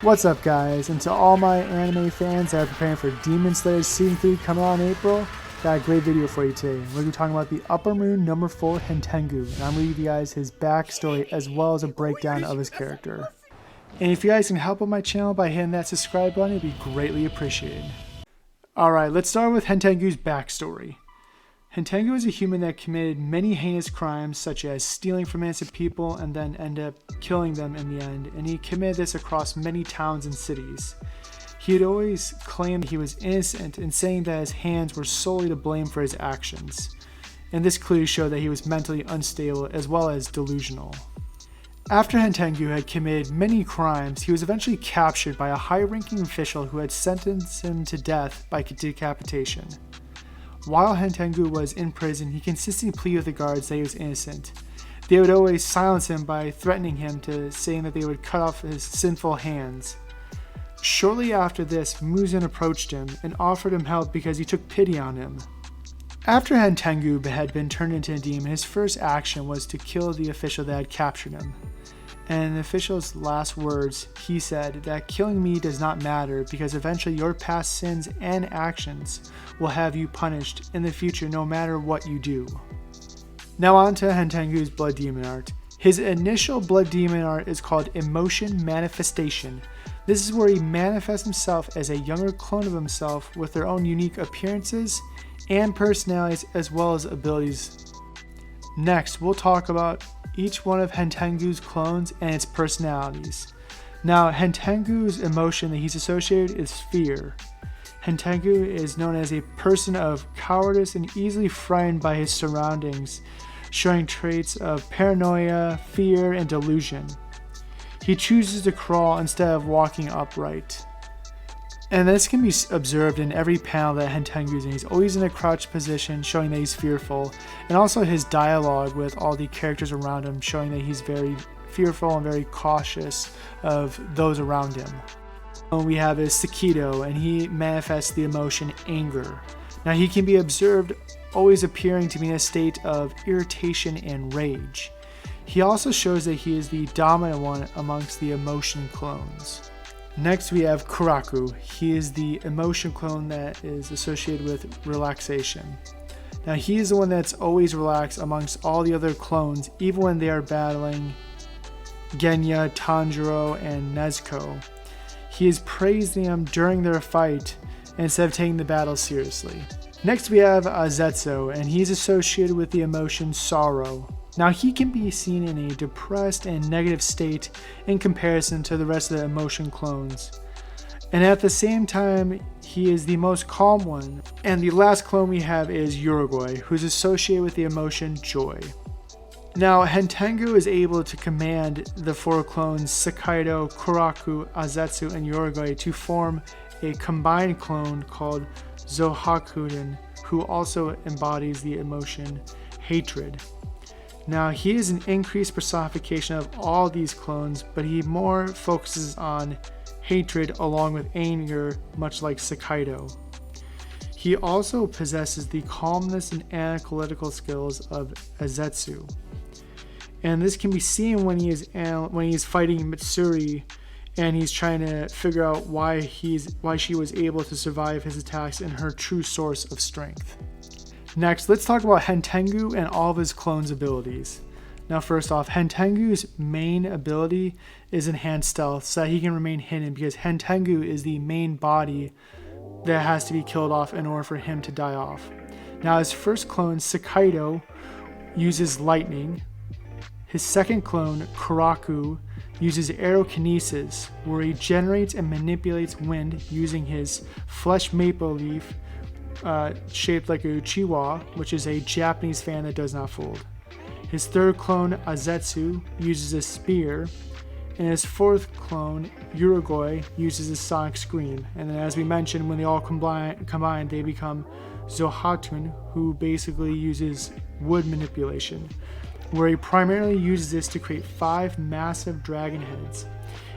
What's up guys, and to all my anime fans that are preparing for Demon Slayer Season 3 coming out in April, got a great video for you today. We're going to be talking about the Upper Moon number 4 Hantengu, and I'm going to give you guys his backstory as well as a breakdown of his character. And if you guys can help out my channel by hitting that subscribe button, it'd be greatly appreciated. Alright, let's start with Hantengu's backstory. Hantengu is a human that committed many heinous crimes such as stealing from innocent people and then ended up killing them in the end, and he committed this across many towns and cities. He had always claimed he was innocent and saying that his hands were solely to blame for his actions, and this clearly showed that he was mentally unstable as well as delusional. After Hantengu had committed many crimes, he was eventually captured by a high-ranking official who had sentenced him to death by decapitation. While Hantengu was in prison, he consistently pleaded with the guards that he was innocent. They would always silence him by threatening him to saying that they would cut off his sinful hands. Shortly after this, Muzan approached him and offered him help because he took pity on him. After Hantengu had been turned into a demon, his first action was to kill the official that had captured him. And in the official's last words, he said that killing me does not matter because eventually your past sins and actions will have you punished in the future no matter what you do. Now on to Hantengu's blood demon art. His initial blood demon art is called Emotion Manifestation. This is where he manifests himself as a younger clone of himself with their own unique appearances and personalities as well as abilities. Next, we'll talk about each one of Hantengu's clones and its personalities. Now, Hantengu's emotion that he's associated is fear. Hantengu is known as a person of cowardice and easily frightened by his surroundings, showing traits of paranoia, fear, and delusion. He chooses to crawl instead of walking upright. And this can be observed in every panel that Hantengu is in. He's always in a crouched position, showing that he's fearful. And also his dialogue with all the characters around him, showing that he's very fearful and very cautious of those around him. We have his Sakido, and he manifests the emotion anger. Now he can be observed always appearing to be in a state of irritation and rage. He also shows that he is the dominant one amongst the emotion clones. Next we have Kuraku. He is the emotion clone that is associated with relaxation. Now he is the one that's always relaxed amongst all the other clones, even when they are battling Genya, Tanjiro, and Nezuko. He is praising them during their fight instead of taking the battle seriously. Next we have Azetsu, and he's associated with the emotion sorrow. Now he can be seen in a depressed and negative state in comparison to the rest of the emotion clones. And at the same time, he is the most calm one. And the last clone we have is Urugoi, who's associated with the emotion joy. Now Hantengu is able to command the four clones Sakido, Kuraku, Azetsu, and Urugoi to form a combined clone called Zohakuden, who also embodies the emotion hatred. Now he is an increased personification of all these clones, but he more focuses on hatred along with anger, much like Sakido. He also possesses the calmness and analytical skills of Azetsu. And this can be seen when he is fighting Mitsuri and he's trying to figure out why she was able to survive his attacks and her true source of strength. Next, let's talk about Hantengu and all of his clones' abilities. Now first off, Hantengu's main ability is enhanced stealth, so that he can remain hidden because Hantengu is the main body that has to be killed off in order for him to die off. Now his first clone, Sakido, uses lightning. His second clone, Kuraku, uses aerokinesis, where he generates and manipulates wind using his flesh maple leaf shaped like a uchiwa, which is a Japanese fan that does not fold. His third clone, Azetsu, uses a spear, and his fourth clone, Urugoi, uses a sonic scream. And then as we mentioned, when they all combine, they become Zohatun, who basically uses wood manipulation, where he primarily uses this to create 5 massive dragon heads.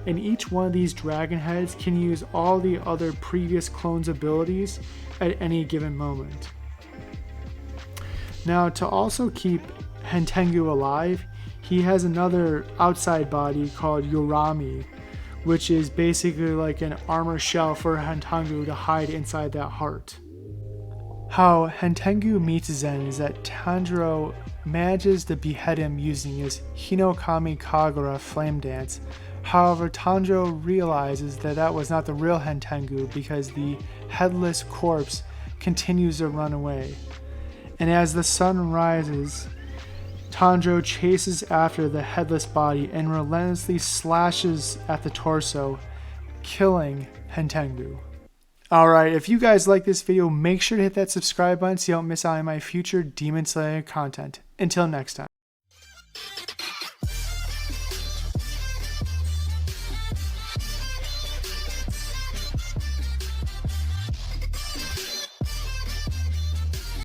And each one of these dragon heads can use all the other previous clones' abilities at any given moment. Now, to also keep Hantengu alive, he has another outside body called Yorami, which is basically like an armor shell for Hantengu to hide inside that heart. How Hantengu meets Zen is that Tanjiro manages to behead him using his Hinokami Kagura flame dance. However, Tanjiro realizes that that was not the real Hantengu because the headless corpse continues to run away. And as the sun rises, Tanjiro chases after the headless body and relentlessly slashes at the torso, killing Hantengu. Alright, if you guys like this video, make sure to hit that subscribe button so you don't miss out on my future Demon Slayer content. Until next time.